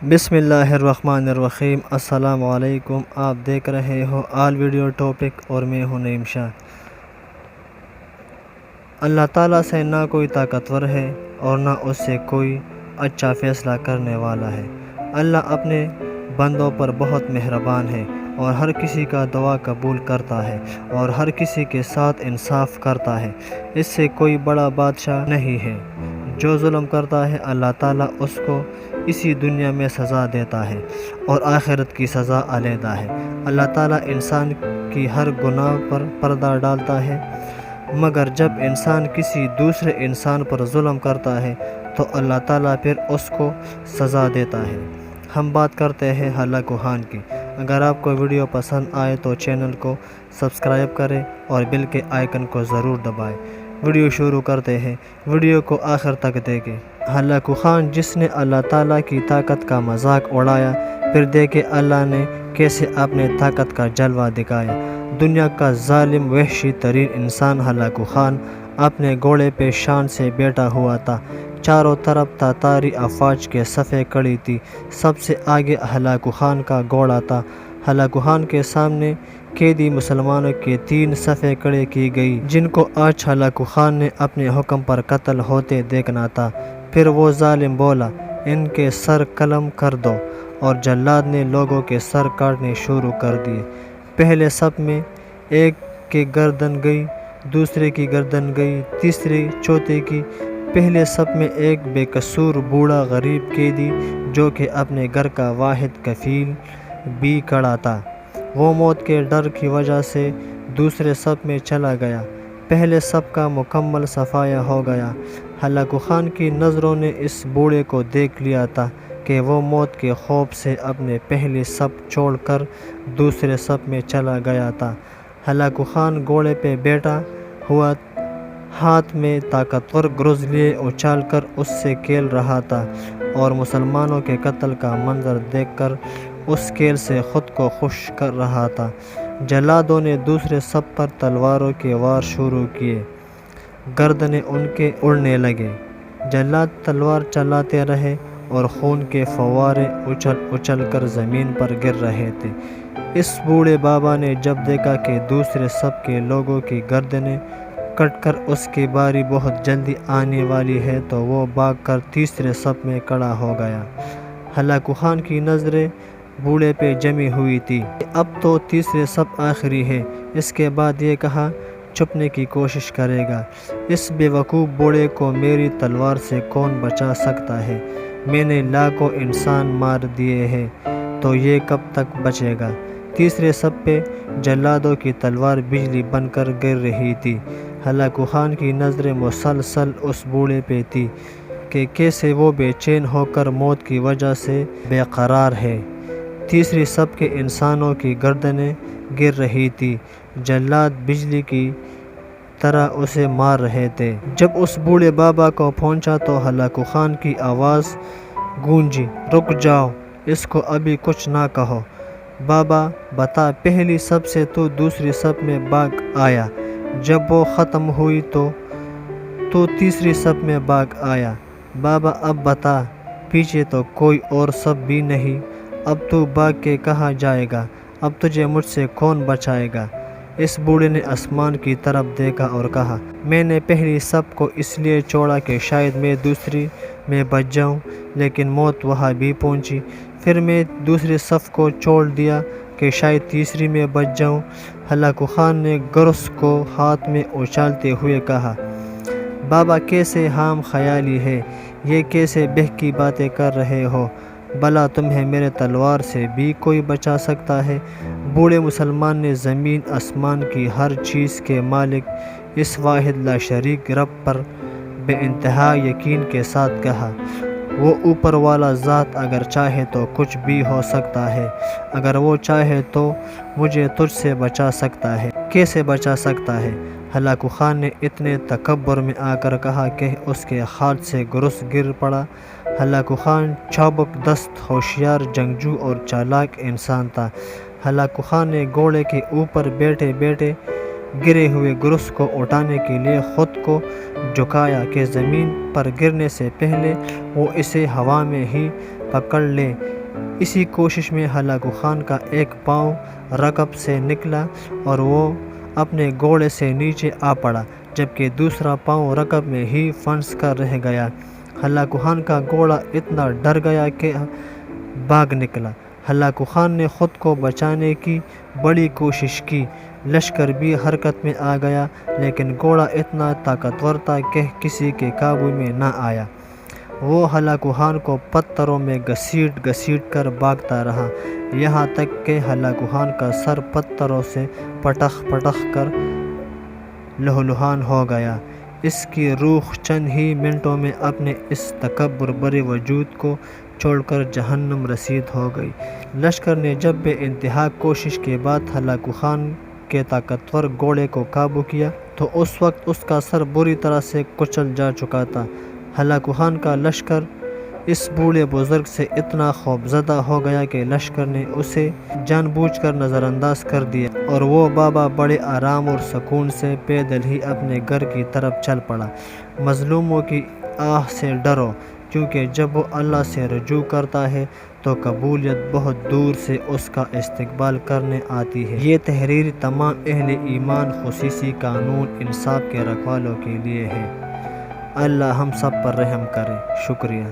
بسم اللہ الرحمن الرحیم۔ السلام علیکم۔ آپ دیکھ رہے ہو آل ویڈیو ٹاپک اور میں ہوں نعیم شاہ۔ اللہ تعالیٰ سے نہ کوئی طاقتور ہے اور نہ اس سے کوئی اچھا فیصلہ کرنے والا ہے۔ اللہ اپنے بندوں پر بہت مہربان ہے اور ہر کسی کا دعا قبول کرتا ہے اور ہر کسی کے ساتھ انصاف کرتا ہے۔ اس سے کوئی بڑا بادشاہ نہیں ہے۔ جو ظلم کرتا ہے اللہ تعالیٰ اس کو اسی دنیا میں سزا دیتا ہے اور آخرت کی سزا علیحدہ ہے۔ اللہ تعالیٰ انسان کی ہر گناہ پر پردہ ڈالتا ہے، مگر جب انسان کسی دوسرے انسان پر ظلم کرتا ہے تو اللہ تعالیٰ پھر اس کو سزا دیتا ہے۔ ہم بات کرتے ہیں ہلاکو خان کی۔ اگر آپ کو ویڈیو پسند آئے تو چینل کو سبسکرائب کریں اور بیل کے آئیکن کو ضرور دبائیں۔ ویڈیو شروع کرتے ہیں، ویڈیو کو آخر تک دیکھیں۔ ہلاکو خان جس نے اللہ تعالیٰ کی طاقت کا مذاق اڑایا، پھر دیکھے اللہ نے کیسے اپنے طاقت کا جلوہ دکھایا۔ دنیا کا ظالم وحشی ترین انسان ہلاکو خان اپنے گھوڑے پہ شان سے بیٹھا ہوا تھا۔ چاروں طرف تاتاری افواج کے صفیں کھڑی تھی۔ سب سے آگے ہلاکو خان کا گھوڑا تھا۔ ہلاکو خان کے سامنے قیدی مسلمانوں کی 3 صفیں کھڑی کی گئی، جن کو آج ہلاکو خان نے اپنے حکم پر قتل ہوتے دیکھنا تھا۔ پھر وہ ظالم بولا، ان کے سر قلم کر دو، اور جلاد نے لوگوں کے سر کاٹنے شروع کر دیے۔ پہلے صف میں ایک کی گردن گئی، دوسرے کی گردن گئی، تیسرے چوتھے کی۔ پہلے صف میں ایک بے قصور بوڑھا غریب قیدی جو کہ اپنے گھر کا واحد کفیل بھی کھڑا تھا، وہ موت کے ڈر کی وجہ سے دوسرے صف میں چلا گیا۔ پہلے صف کا مکمل صفایا ہو گیا۔ ہلاکو خان کی نظروں نے اس بوڑھے کو دیکھ لیا تھا کہ وہ موت کے خوف سے اپنے پہلی صف چھوڑ کر دوسرے صف میں چلا گیا تھا۔ ہلاکو خان گھوڑے پہ بیٹھا ہوا ہاتھ میں طاقتور گرز لیے اچھال کر اس سے کھیل رہا تھا اور مسلمانوں کے قتل کا منظر دیکھ کر اس کھیل سے خود کو خوش کر رہا تھا۔ جلادوں نے دوسرے صف پر تلواروں کے وار شروع کیے، گردنیں ان کے اڑنے لگے۔ جلاد تلوار چلاتے رہے اور خون کے فوارے اچھل اچھل کر زمین پر گر رہے تھے۔ اس بوڑھے بابا نے جب دیکھا کہ دوسرے صف کے لوگوں کی گردنیں کٹ کر اس کی باری بہت جلدی آنے والی ہے تو وہ بھاگ کر تیسرے صف میں کھڑا ہو گیا۔ ہلاکو خان کی نظریں بوڑھے پہ جمی ہوئی تھی کہ اب تو تیسرے صف آخری ہے۔ اس کے بعد یہ کہا، چھپنے کی کوشش کرے گا؟ اس بے وقوف بوڑھے کو میری تلوار سے کون بچا سکتا ہے؟ میں نے لاکھوں انسان مار دیے ہیں تو یہ کب تک بچے گا؟ تیسرے صف پہ جلادوں کی تلوار بجلی بن کر گر رہی تھی۔ ہلاکو خان کی نظریں مسلسل اس بوڑھے پہ تھی کہ کیسے وہ بے چین ہو کر موت کی وجہ سے بے قرار ہے۔ تیسری صف کے انسانوں کی گردنیں گر رہی تھی، جلاد بجلی کی طرح اسے مار رہے تھے۔ جب اس بوڑھے بابا کو پہنچا تو ہلاکو خان کی آواز گونجی، رک جاؤ، اس کو ابھی کچھ نہ کہو۔ بابا بتا، پہلی صف سے تو دوسری صف میں بھاگ آیا، جب وہ ختم ہوئی تو تیسری صف میں بھاگ آیا۔ بابا اب بتا، پیچھے تو کوئی اور صف بھی نہیں، اب تو بھاگ کے کہاں جائے گا؟ اب تجھے مجھ سے کون بچائے گا؟ اس بوڑھے نے آسمان کی طرف دیکھا اور کہا، میں نے پہلی صف کو اس لیے چھوڑا کہ شاید میں دوسری میں بچ جاؤں، لیکن موت وہاں بھی پہنچی۔ پھر میں دوسری صف کو چھوڑ دیا کہ شاید تیسری میں بچ جاؤں۔ ہلاکو خان نے گرز کو ہاتھ میں اچھالتے ہوئے کہا، بابا کیسے حام خیالی ہے، یہ کیسے بہکی باتیں کر رہے ہو؟ بھلا تمہیں میرے تلوار سے بھی کوئی بچا سکتا ہے؟ بوڑھے مسلمان نے زمین آسمان کی ہر چیز کے مالک اس واحد لا شریک رب پر بے انتہا یقین کے ساتھ کہا، وہ اوپر والا ذات اگر چاہے تو کچھ بھی ہو سکتا ہے، اگر وہ چاہے تو مجھے تجھ سے بچا سکتا ہے۔ کیسے بچا سکتا ہے؟ ہلاکو خان نے اتنے تکبر میں آ کر کہا کہ اس کے ہاتھ سے گرز گر پڑا۔ ہلاکو خان چابک دست، ہوشیار جنگجو اور چالاک انسان تھا۔ ہلاکو خان نے گھوڑے کے اوپر بیٹھے بیٹھے گرے ہوئے گرز کو اٹھانے کے لیے خود کو جھکایا کہ زمین پر گرنے سے پہلے وہ اسے ہوا میں ہی پکڑ لے۔ اسی کوشش میں ہلاکو خان کا ایک پاؤں رکب سے نکلا اور وہ اپنے گھوڑے سے نیچے آ پڑا، جبکہ دوسرا پاؤں رکب میں ہی پھنس کر رہ گیا۔ ہلاکو خان کا گھوڑا اتنا ڈر گیا کہ بھاگ نکلا۔ ہلاکو خان نے خود کو بچانے کی بڑی کوشش کی، لشکر بھی حرکت میں آ گیا، لیکن گھوڑا اتنا طاقتور تھا کہ کسی کے قابو میں نہ آیا۔ وہ ہلاکو خان کو پتھروں میں گھسیٹ گھسیٹ کر بھاگتا رہا، یہاں تک کہ ہلاکو خان کا سر پتھروں سے پٹخ پٹخ کر لہولہان ہو گیا۔ اس کی روح چند ہی منٹوں میں اپنے اس تکبر بھرے وجود کو چھوڑ کر جہنم رسید ہو گئی۔ لشکر نے جب بے انتہا کوشش کے بعد ہلاکو خان کے طاقتور گھوڑے کو قابو کیا تو اس وقت اس کا سر بری طرح سے کچل جا چکا تھا۔ ہلاکو خان کا لشکر اس بوڑھے بزرگ سے اتنا خوفزدہ ہو گیا کہ لشکر نے اسے جان بوجھ کر نظر انداز کر دیا، اور وہ بابا بڑے آرام اور سکون سے پیدل ہی اپنے گھر کی طرف چل پڑا۔ مظلوموں کی آہ سے ڈرو، کیونکہ جب وہ اللہ سے رجوع کرتا ہے تو قبولیت بہت دور سے اس کا استقبال کرنے آتی ہے۔ یہ تحریر تمام اہل ایمان خصوصی قانون انصاف کے رکھوالوں کے لیے ہے۔ اللہ ہم سب پر رحم کرے۔ شکریہ۔